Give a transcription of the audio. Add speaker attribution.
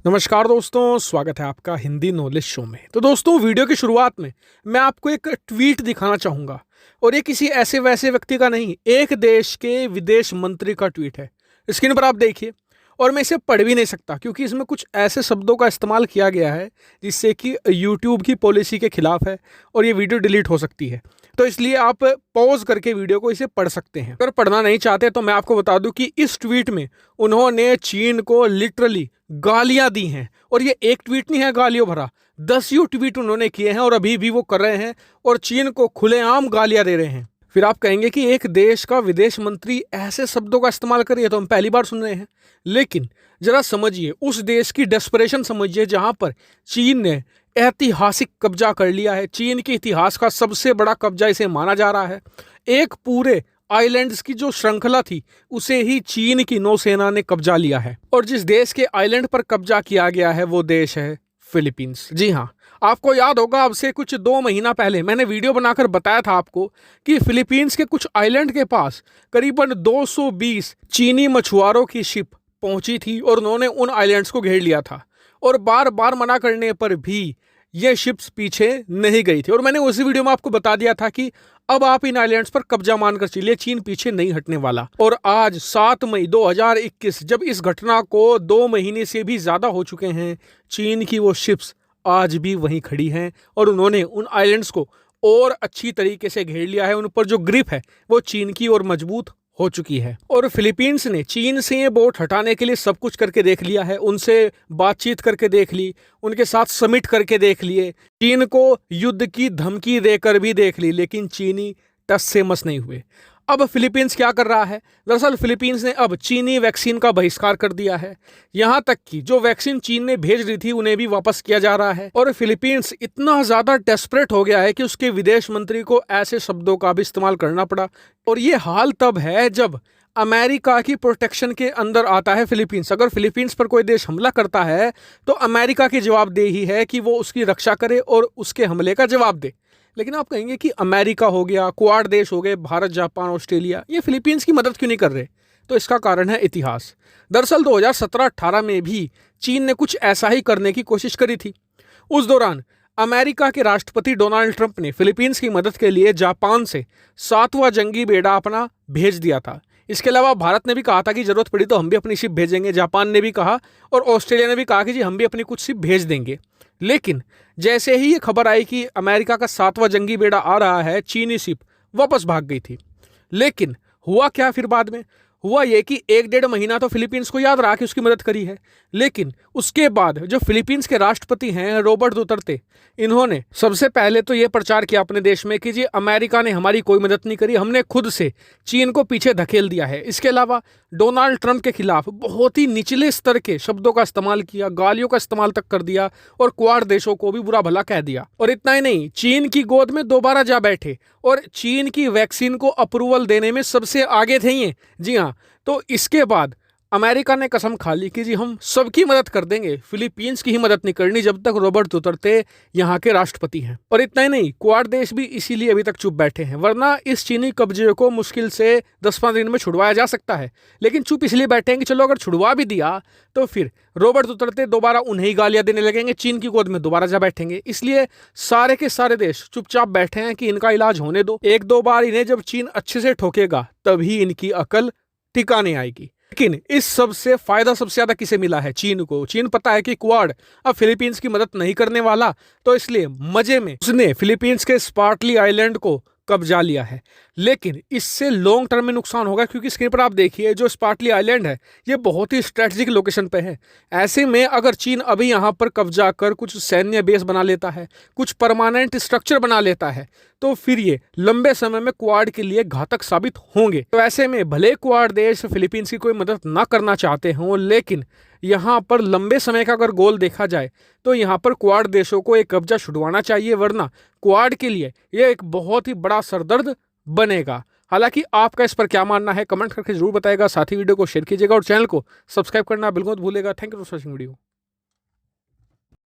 Speaker 1: नमस्कार दोस्तों, स्वागत है आपका हिंदी नॉलेज शो में। तो दोस्तों, वीडियो की शुरुआत में मैं आपको एक ट्वीट दिखाना चाहूँगा और ये किसी ऐसे वैसे व्यक्ति का नहीं, एक देश के विदेश मंत्री का ट्वीट है। स्क्रीन पर आप देखिए और मैं इसे पढ़ भी नहीं सकता क्योंकि इसमें कुछ ऐसे शब्दों का इस्तेमाल किया गया है जिससे कि यूट्यूब की पॉलिसी के खिलाफ है और ये वीडियो डिलीट हो सकती है। तो इसलिए आप पॉज करके वीडियो को इसे पढ़ सकते हैं। अगर पढ़ना नहीं चाहते तो मैं आपको बता दूं कि इस ट्वीट में उन्होंने चीन को लिटरली गालियां दी हैं और ये एक ट्वीट नहीं है गालियों भरा, 10 ट्वीट उन्होंने किए हैं और अभी भी वो कर रहे हैं और चीन को खुलेआम गालियां दे रहे हैं। फिर आप कहेंगे कि एक देश का विदेश मंत्री ऐसे शब्दों का इस्तेमाल करे तो हम पहली बार सुन रहे हैं, लेकिन जरा समझिए, उस देश की डेस्परेशन समझिए जहां पर चीन ने ऐतिहासिक कब्जा कर लिया है। चीन के इतिहास का सबसे बड़ा कब्जा इसे माना जा रहा है। एक पूरे आइलैंड्स की जो श्रृंखला थी उसे ही चीन की नौसेना ने कब्जा लिया है और जिस देश के आइलैंड पर कब्जा किया गया है वो देश है फिलीपींस। जी हाँ, आपको याद होगा अब से कुछ 2 महीना पहले मैंने वीडियो बनाकर बताया था आपको कि फिलीपींस के कुछ आइलैंड के पास करीबन 220 चीनी मछुआरों की शिप पहुंची थी और उन्होंने उन आइलैंड्स को घेर लिया था और बार बार मना करने पर भी ये शिप्स पीछे नहीं गई थी। और मैंने उसी वीडियो में आपको बता दिया था कि अब आप इन आइलैंड्स पर कब्जा मानकर चलिए, चीन पीछे नहीं हटने वाला। और आज 7 मई 2021 जब इस घटना को 2 महीने से भी ज्यादा हो चुके हैं, चीन की वो शिप्स आज भी वहीं खड़ी हैं और उन्होंने उन आइलैंड्स को और अच्छी तरीके से घेर लिया है। उन पर जो ग्रिप है वो चीन की और मजबूत हो चुकी है और फिलीपींस ने चीन से ये बोट हटाने के लिए सब कुछ करके देख लिया है। उनसे बातचीत करके देख ली, उनके साथ समिट करके देख लिए, चीन को युद्ध की धमकी देकर भी देख ली, लेकिन चीनी टस से मस नहीं हुए। अब फिलीपींस क्या कर रहा है? दरअसल फिलीपींस ने अब चीनी वैक्सीन का बहिष्कार कर दिया है। यहां तक कि जो वैक्सीन चीन ने भेज दी थी उन्हें भी वापस किया जा रहा है और फिलीपींस इतना ज्यादा डेस्परेट हो गया है कि उसके विदेश मंत्री को ऐसे शब्दों का भी इस्तेमाल करना पड़ा। और ये हाल तब है जब अमेरिका की प्रोटेक्शन के अंदर आता है फिलीपींस। अगर फिलीपींस पर कोई देश हमला करता है तो अमेरिका की जवाबदेही है कि वो उसकी रक्षा करे और उसके हमले का जवाब दे। लेकिन आप कहेंगे कि अमेरिका हो गया, क्वाड देश हो गए, भारत, जापान, ऑस्ट्रेलिया, ये फिलीपींस की मदद क्यों नहीं कर रहे? तो इसका कारण है इतिहास। दरअसल 2017-18 में भी चीन ने कुछ ऐसा ही करने की कोशिश करी थी। उस दौरान अमेरिका के राष्ट्रपति डोनाल्ड ट्रंप ने फिलीपींस की मदद के लिए जापान से 7वां जंगी बेड़ा अपना भेज दिया था। इसके अलावा भारत ने भी कहा था कि जरूरत पड़ी तो हम भी अपनी शिप भेजेंगे, जापान ने भी कहा और ऑस्ट्रेलिया ने भी कहा कि जी हम भी अपनी कुछ शिप भेज देंगे। लेकिन जैसे ही ये खबर आई कि अमेरिका का 7वां जंगी बेड़ा आ रहा है, चीनी शिप वापस भाग गई थी। लेकिन हुआ क्या फिर बाद में? हुआ ये कि 1-1.5 महीना तो फिलीपींस को याद रहा कि उसकी मदद करी है, लेकिन उसके बाद जो फिलीपींस के राष्ट्रपति हैं रॉबर्ट दुतर्ते, इन्होंने सबसे पहले तो ये प्रचार किया अपने देश में कि जी अमेरिका ने हमारी कोई मदद नहीं करी, हमने खुद से चीन को पीछे धकेल दिया है। इसके अलावा डोनाल्ड ट्रंप के खिलाफ बहुत ही निचले स्तर के शब्दों का इस्तेमाल किया, गालियों का इस्तेमाल तक कर दिया और क्वाड देशों को भी बुरा भला कह दिया। और इतना ही नहीं, चीन की गोद में दोबारा जा बैठे और चीन की वैक्सीन को अप्रूवल देने में सबसे आगे थे ये। जी हाँ, तो इसके बाद अमेरिका ने कसम खा ली कि जी हम सबकी मदद कर देंगे, फिलीपींस की ही मदद नहीं करनी जब तक रॉबर्ट दुतर्ते यहाँ के राष्ट्रपति हैं। और इतना ही नहीं, क्वाड देश भी इसीलिए अभी तक चुप बैठे हैं, वरना इस चीनी कब्जे को मुश्किल से 10-15 दिन में छुड़वाया जा सकता है। लेकिन चुप इसलिए बैठे हैं कि चलो अगर छुड़वा भी दिया तो फिर रॉबर्ट दुतर्ते दोबारा उन्हें गालियां देने लगेंगे, चीन की गोद में दोबारा जा बैठेंगे। इसलिए सारे के सारे देश चुपचाप बैठे हैं कि इनका इलाज होने दो, 1-2 बार इन्हें जब चीन अच्छे से ठोकेगा तभी इनकी अकल ठिकाने आएगी। लेकिन इस सब से फायदा सबसे ज्यादा किसे मिला है? चीन को। चीन पता है कि क्वाड अब फिलीपींस की मदद नहीं करने वाला, तो इसलिए मजे में उसने फिलीपींस के स्पार्टली आइलैंड को कब्जा लिया है। लेकिन इससे लॉन्ग टर्म में नुकसान होगा क्योंकि स्क्रीन पर आप देखिए जो स्पार्टली आइलैंड है ये बहुत ही स्ट्रेटेजिक लोकेशन पे है। ऐसे में अगर चीन अभी यहाँ पर कब्जा कर कुछ सैन्य बेस बना लेता है, कुछ परमानेंट स्ट्रक्चर बना लेता है, तो फिर ये लंबे समय में क्वाड के लिए घातक साबित होंगे। तो ऐसे में भले क्वाड देश फिलीपींस की कोई मदद ना करना चाहते हों, लेकिन यहाँ पर लंबे समय का अगर गोल देखा जाए तो यहाँ पर क्वाड देशों को एक कब्जा छुड़वाना चाहिए, वरना क्वाड के लिए यह एक बहुत ही बड़ा सरदर्द बनेगा। हालांकि आपका इस पर क्या मानना है कमेंट करके जरूर बताएगा। साथ ही वीडियो को शेयर कीजिएगा और चैनल को सब्सक्राइब करना बिल्कुल मत भूलेगा। Thank you for watching video.